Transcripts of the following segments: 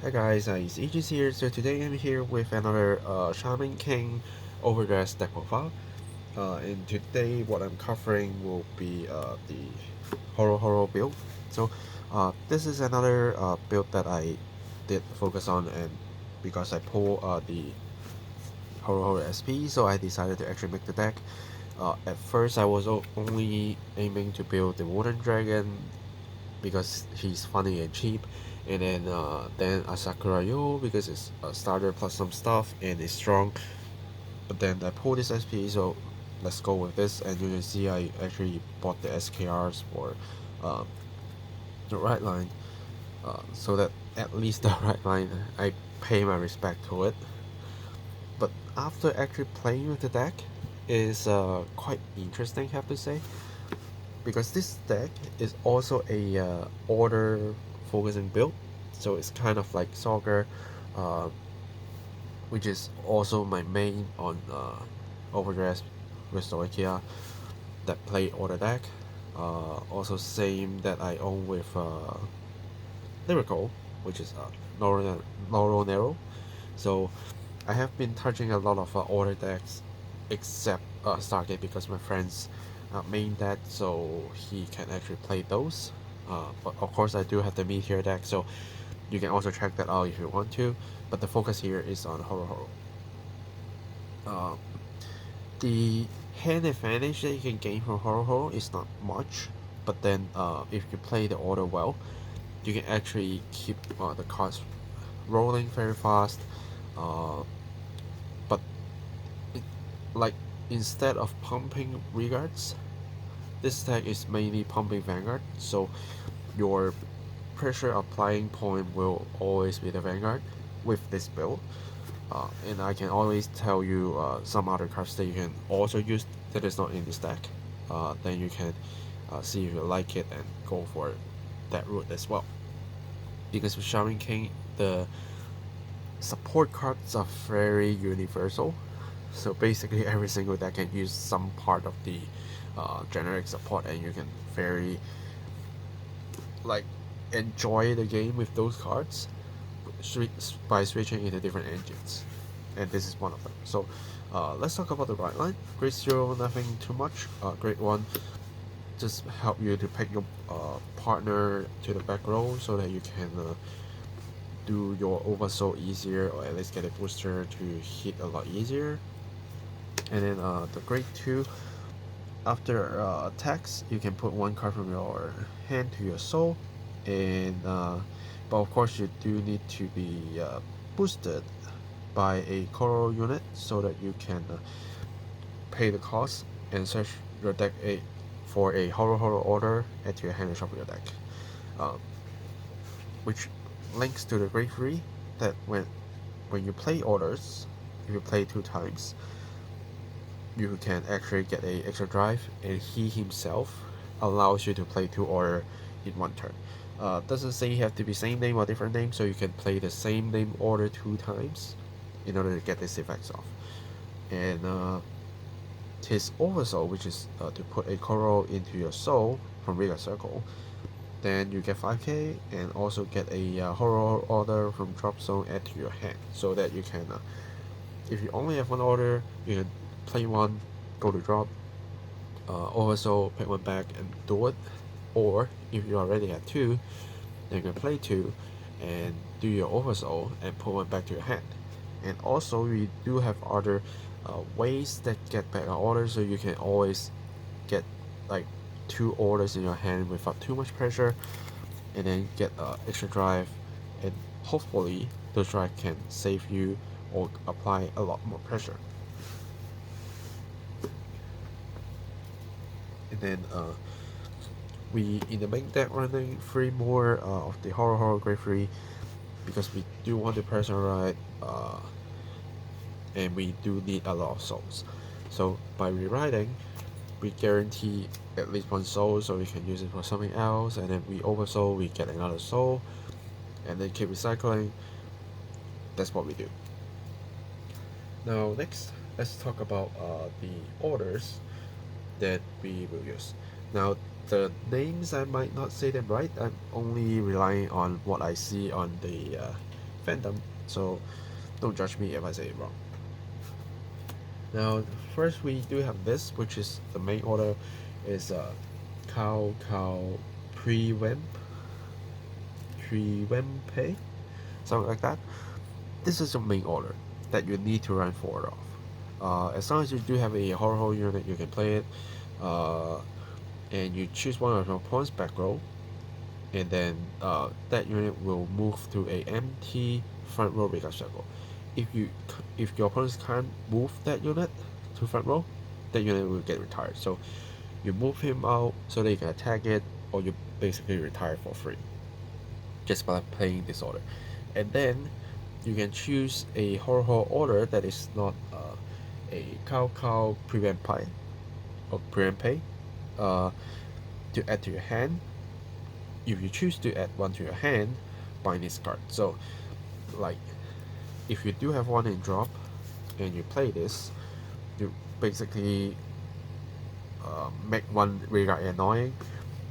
Hi guys, it's Aegis here. So today I'm here with another Shaman King overdressed deck profile. And today what I'm covering will be the HoroHoro build. So this is another build that I did focus on, and because I pulled the HoroHoro SP, so I decided to actually make the deck. At first I was only aiming to build the Wooden Dragon because he's funny and cheap, and then a Sakura because it's a starter plus some stuff and it's strong. But then I pulled this SP, so let's go with this. And you can see I actually bought the SKRs for uh, the right line, so that at least the right line I pay my respect to it. But after actually playing with the deck is quite interesting, I have to say, because this deck is also a order focusing build, so it's kind of like Soccer, uh, which is also my main on Overdress with Slovakia that play order deck. Also same that I own with Lyrical, which is Laurel Nero. So I have been touching a lot of order decks except Stargate because my friends main that, so he can actually play those. But of course I do have the Meteor deck, so you can also check that out if you want to. But the focus here is on HoroHoro. Uh, the hand advantage that you can gain from HoroHoro is not much, but then if you play the order well, you can actually keep the cards rolling very fast. Uh, but it, like instead of pumping Regards, this deck is mainly pumping Vanguard, so your pressure applying point will always be the Vanguard with this build. And I can always tell you some other cards that you can also use that is not in this deck. Then you can see if you like it and go for that route as well. Because with Shaman King, the support cards are very universal. So basically every single deck can use some part of the generic support, and you can very like enjoy the game with those cards by switching into different engines, and this is one of them. So let's talk about the right line. Grade 0, nothing too much. Grade 1, just help you to pick your partner to the back row so that you can do your oversoul easier, or at least get a booster to hit a lot easier. And then the grade 2, after attacks, you can put one card from your hand to your soul, and but of course you do need to be boosted by a coral unit so that you can pay the cost and search your deck for a HoroHoro order, add to your hand and shuffle your deck, um, which links to the grade 3 that when you play orders, if you play 2 times, you can actually get a extra drive, and he himself allows you to play 2 order in 1 turn. Doesn't say you have to be same name or different name, so you can play the same name order 2 times in order to get this effects off. And his oversoul, which is to put a coral into your soul from Riga Circle, then you get 5k, and also get a horror order from drop zone add to your hand, so that you can if you only have 1 order, you can play 1, go to drop, oversoul, pick 1 back and do it. Or if you already have 2, then you can play 2 and do your oversoul and put 1 back to your hand. And also we do have other ways that get back an order, so you can always get like 2 orders in your hand without too much pressure, and then get extra drive, and hopefully those drive can save you or apply a lot more pressure. And then we in the main deck running 3 more of the HoroHoro grade 3, because we do want to pressure ride, and we do need a lot of souls. So by rewriting, we guarantee at least 1 soul, so we can use it for something else, and then we oversoul, we get another soul, and then keep recycling. That's what we do. Now next, let's talk about the orders that we will use. Now the names, I might not say them right. I'm only relying on what I see on the fandom, so don't judge me if I say it wrong. Now, first we do have this, which is the main order, is Cow Prevamp, something like that. This is the main order that you need to run 4 of. As long as you do have a HoroHoro unit, you can play it, and you choose one of your opponent's back row, and then that unit will move through a empty front row regard circle. If your opponents can't move that unit to front row, that unit will get retired. So you move him out so that you can attack it, or you basically retire for free just by playing this order. And then you can choose a HoroHoro order that is not a Cow Prevent Pie or Prevent Pay to add to your hand. If you choose to add one to your hand, bind this card. So like if you do have one in drop and you play this, you basically make one regard annoying,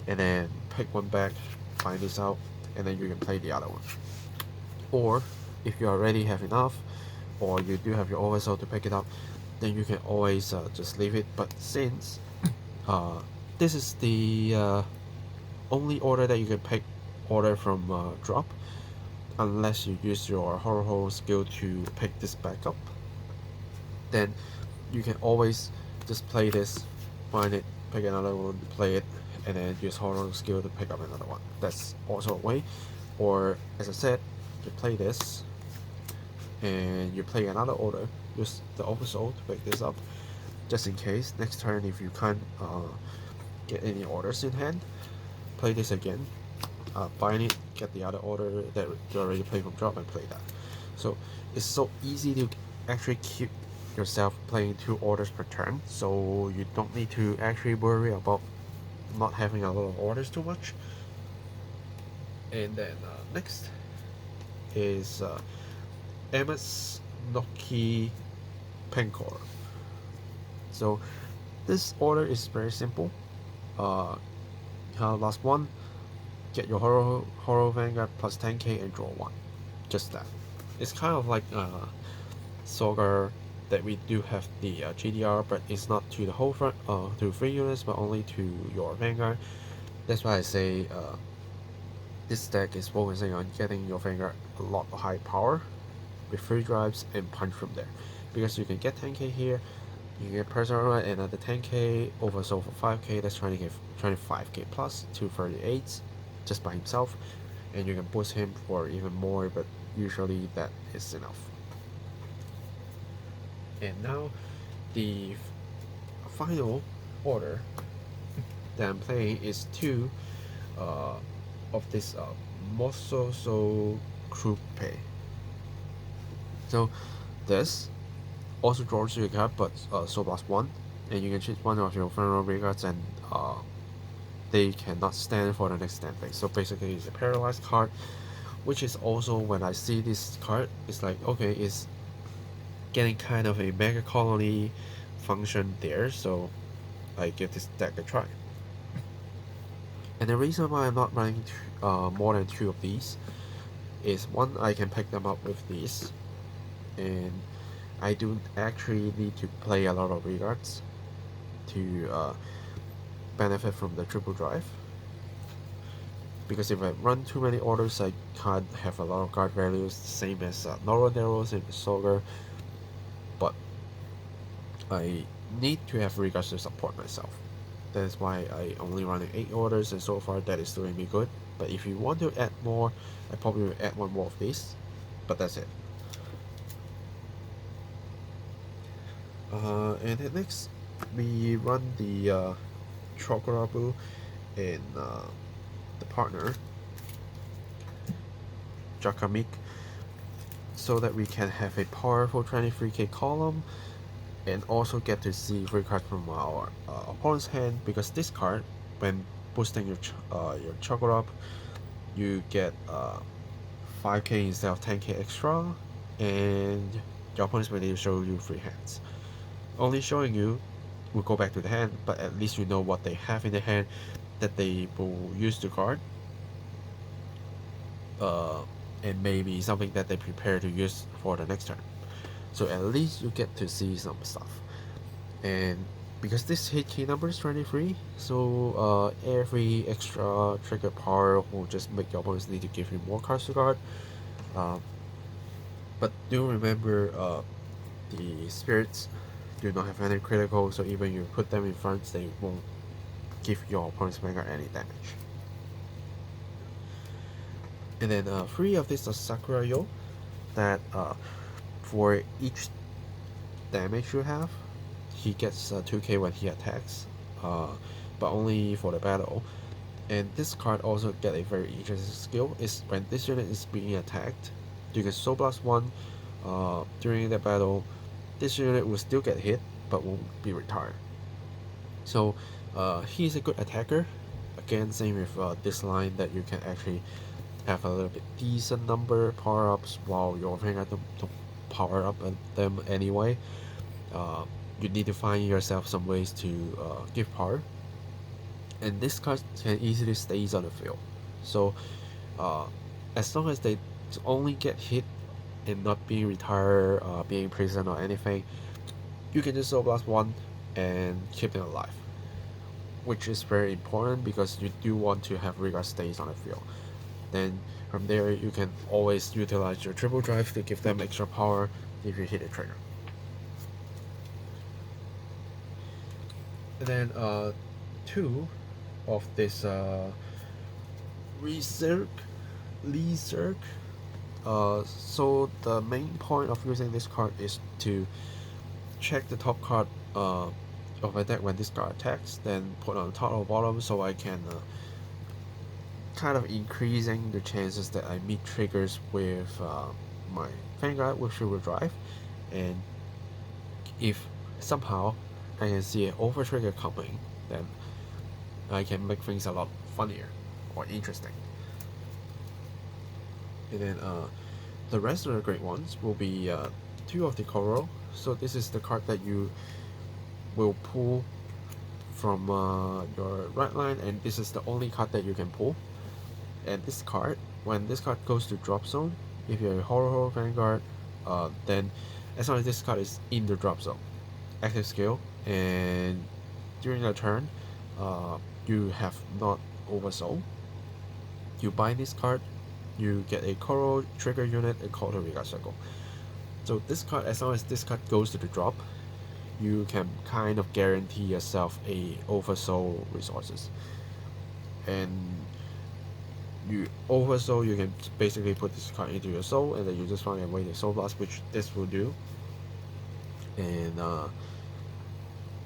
and then pick one back, find this out, and then you can play the other one. Or if you already have enough, or you do have your oversoul to pick it up, then you can always just leave it. But since this is the only order that you can pick order from drop, unless you use your HoroHoro skill to pick this back up, then you can always just play this, find it, pick another one, play it, and then use HoroHoro skill to pick up another one. That's also a way. Or as I said, you play this and you play another order, use the oversoul to pick this up, just in case next turn if you can't get any orders in hand, play this again, bind it, get the other order that you already played from drop, and play that. So it's so easy to actually keep yourself playing 2 orders per turn, so you don't need to actually worry about not having a lot of orders too much. And then next is Emmett's Noki Pencor. So this order is very simple. Last one, get your HoroHoro Vanguard plus 10k and draw 1. Just that. It's kind of like Saga that we do have the GDR, but it's not to the whole front, to 3 units, but only to your Vanguard. That's why I say this deck is focusing on getting your Vanguard a lot of high power with 3 drives and punch from there. Because you can get 10k here, you can get Persona another 10k, Oversoul for 5k, that's 25k plus 238 just by himself, and you can boost him for even more, but usually that is enough. And now the final order that I'm playing is 2 of this Mososo Coupe. So this also draws you a card, but so plus 1, and you can choose one of your front row regards, and they cannot stand for the next stand phase. So basically it's a paralyzed card, which is also, when I see this card, it's like, okay, it's getting kind of a mega colony function there, so I give this deck a try. And the reason why I'm not running more than 2 of these is, one, I can pick them up with these, and I don't actually need to play a lot of regards to benefit from the triple drive, because if I run too many orders, I can't have a lot of guard values, same as HoroHoro, same as Saga, but I need to have regards to support myself. That is why I only running 8 orders, and so far that is doing me good. But if you want to add more, I probably will add 1 more of these, but that's it. And then next we run the Chokurabu and the partner Jakamik, so that we can have a powerful 23k column, and also get to see 3 cards from our opponent's hand, because this card, when boosting your Chokurabu, you get 5k instead of 10k extra, and your opponents will show you 3 hands. Only showing you will go back to the hand, but at least you know what they have in the hand that they will use to guard. and maybe something that they prepare to use for the next turn. So at least you get to see some stuff. And because this hit key number is 23, so every extra trigger power will just make your opponents need to give you more cards to guard. But do remember, the spirits do not have any critical, so even you put them in front, they won't give your opponent's Vanguard any damage. And then 3 of this are Sakura Yo, that for each damage you have, he gets 2k when he attacks, but only for the battle. And this card also get a very interesting skill, is when this unit is being attacked, you can Soul Blast 1 during the battle. This unit will still get hit, but won't be retired. So he's a good attacker. Again, same with this line, that you can actually have a little bit decent number power-ups while your Vanguard don't power up them anyway. You need to find yourself some ways to give power. And this card can easily stays on the field. So as long as they only get hit and not being retired, being imprisoned or anything, you can just Soul Blast 1 and keep them alive, which is very important because you do want to have Rigard stays on the field. Then from there you can always utilize your triple drive to give them extra power if you hit a trigger. And then 2 of this Research. So the main point of using this card is to check the top card of a deck when this card attacks, then put on the top or bottom, so I can kind of increasing the chances that I meet triggers with my Vanguard with Triple Drive. And if somehow I can see an over trigger coming, then I can make things a lot funnier or interesting. And then the rest of the great ones will be 2 of the HoroHoro. So this is the card that you will pull from your right line, and this is the only card that you can pull. And this card, when this card goes to drop zone, if you're a HoroHoro Vanguard, then as long as this card is in the drop zone, active skill, and during the turn you have not oversold, you bind this card, you get a HoroHoro trigger unit and call the Rigard Circle. So this card, as long as this card goes to the drop, you can kind of guarantee yourself a oversoul resources. And you oversoul, you can basically put this card into your soul, and then you just find a way to Soul Blast, which this will do. And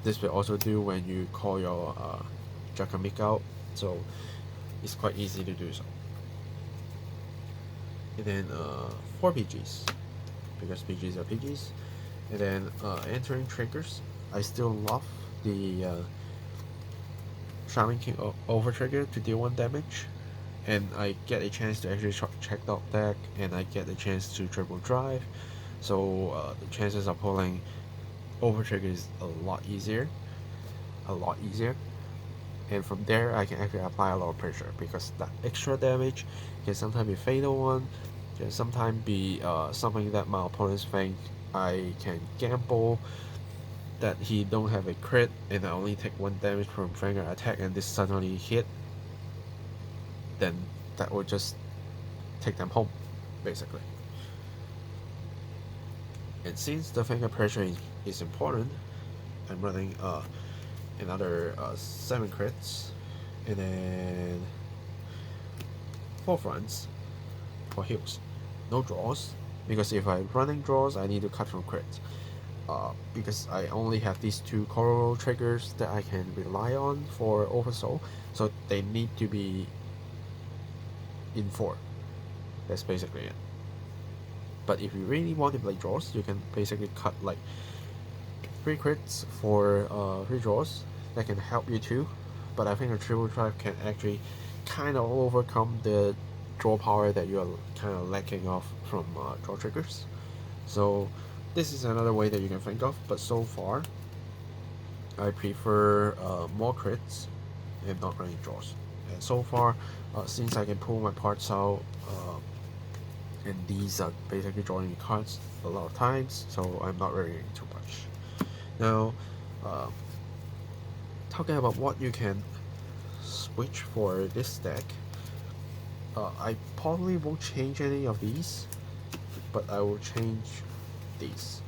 this will also do when you call your Jakamik out, so it's quite easy to do so. And then 4 PGs, because PGs are PGs. And then entering triggers, I still love the Shaman King over trigger to deal 1 damage, and I get a chance to actually check out deck, and I get a chance to triple drive, so the chances of pulling over trigger is a lot easier. And from there I can actually apply a lot of pressure, because that extra damage can sometimes be fatal one, can sometimes be something that my opponents think I can gamble, that he don't have a crit and I only take 1 damage from Vanguard attack, and this suddenly hit, then that will just take them home, basically. And since the Vanguard pressure is important, I'm running another 7 crits, and then 4 fronts for heals. No draws, because if I'm running draws, I need to cut from crits. Because I only have these 2 HoroHoro triggers that I can rely on for oversoul, so they need to be in 4. That's basically it. But if you really want to play draws, you can basically cut like 3 crits for 3 draws. That can help you too, but I think a triple drive can actually kind of overcome the draw power that you are kind of lacking of from draw triggers. So this is another way that you can think of, but so far I prefer more crits and not running draws. And so far, since I can pull my parts out and these are basically drawing me cards a lot of times, so I'm not really too much. Now, talking about what you can switch for this deck, I probably won't change any of these, but I will change these.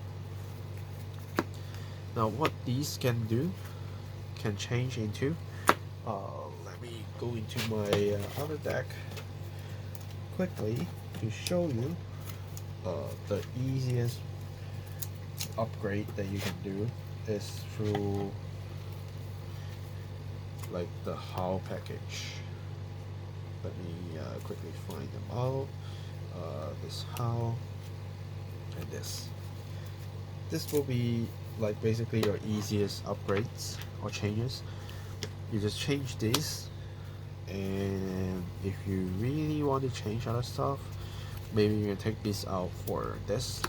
Now what these can change into, let me go into my other deck quickly to show you the easiest upgrade that you can do is through like the HAL package. Let me quickly find them out. This HAL and this. This will be like basically your easiest upgrades or changes. You just change this, and if you really want to change other stuff, maybe you can take this out for this,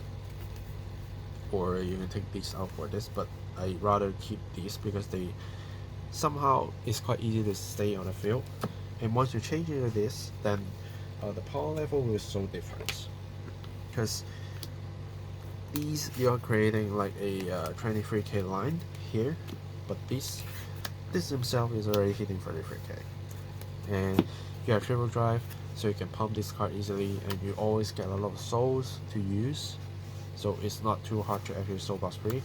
or you can take these out for this, but I rather keep these because they somehow it's quite easy to stay on the field, and once you change into this, then the power level will so different, because these you're creating like a 23k line here, but this himself is already hitting 33k, and you have triple drive, so you can pump this card easily, and you always get a lot of souls to use, so it's not too hard to actually soul box free.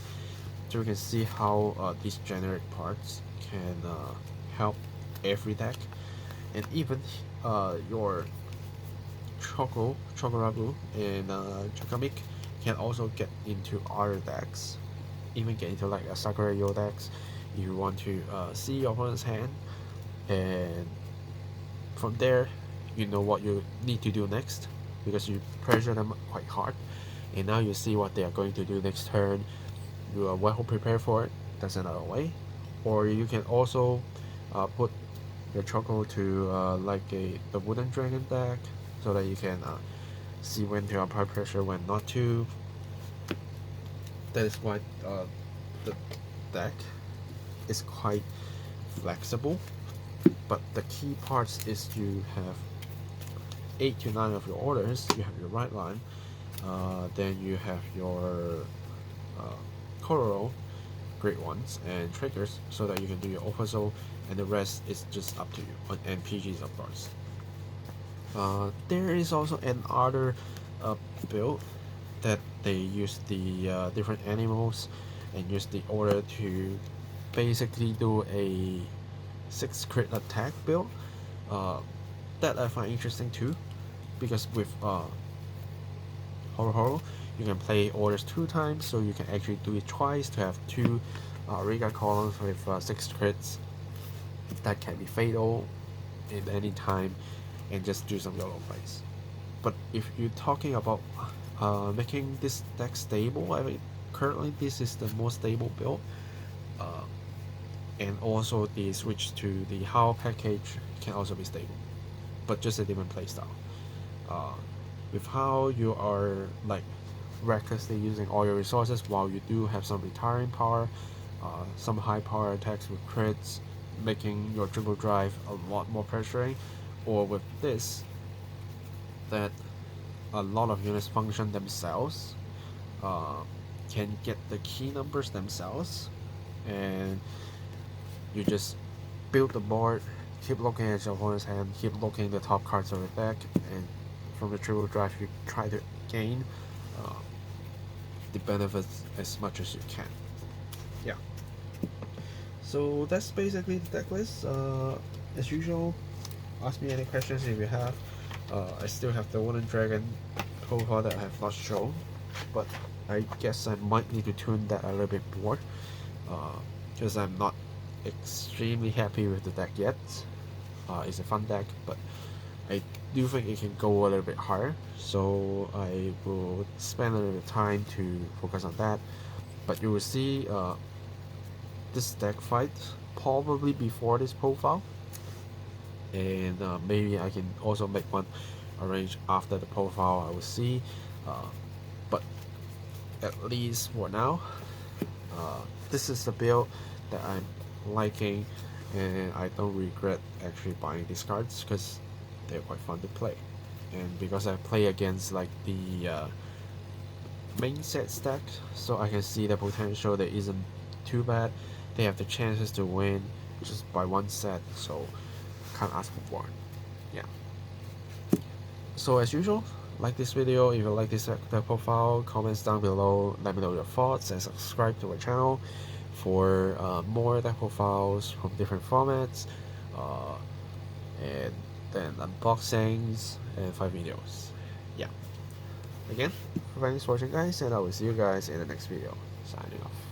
So you can see how these generic parts can help every deck, and even your Chocorabu and Chakamik can also get into other decks, even get into like a Sakura Yo decks if you want to see your opponent's hand, and from there you know what you need to do next because you pressure them quite hard, and now you see what they are going to do next turn. You are well prepared for it. That's another way. Or you can also put your Choco to like the Wooden Dragon deck, so that you can see when to apply pressure, when not to. That is why the deck is quite flexible, but the key parts is you have 8 to 9 of your orders. You have your right line, then you have your HoroHoro, great ones, and triggers, so that you can do your oversoul, and the rest is just up to you, and PGs of course. There is also another build that they use the different animals and use the order to basically do a 6 crit attack build. That I find interesting too, because with HoroHoro you can play orders 2 times, so you can actually do it twice to have 2 Riga columns with 6 crits that can be fatal in any time and just do some YOLO plays. But if you're talking about making this deck stable, I mean currently this is the most stable build, and also the switch to the HAL package can also be stable, but just a different playstyle. With HAL you are like recklessly using all your resources while you do have some retiring power, some high power attacks with crits, making your triple drive a lot more pressuring. Or with this, that a lot of units function themselves, can get the key numbers themselves, and you just build the board, keep looking at your opponent's hand, keep looking at the top cards of the deck, and from the triple drive you try to gain the benefits as much as you can. Yeah. So that's basically the deck list. As usual, ask me any questions if you have. I still have the Wooden Dragon profile that I have not shown, but I guess I might need to tune that a little bit more, because I'm not extremely happy with the deck yet. It's a fun deck, but I do think it can go a little bit higher, so I will spend a little bit of time to focus on that. But you will see this deck fight probably before this profile, and maybe I can also make one arrange after the profile. I will see, but at least for now, this is the build that I'm liking, and I don't regret actually buying these cards because they're quite fun to play. and because I play against like the main set stack, so I can see the potential that isn't too bad. They have the chances to win just by one set, so can't ask for more. Yeah. So as usual, like this video if you like this deck profile, comments down below, let me know your thoughts, and subscribe to my channel for more deck profiles from different formats, and then unboxings and 5 videos. Yeah. Again, thanks for watching guys, and I will see you guys in the next video. Signing off.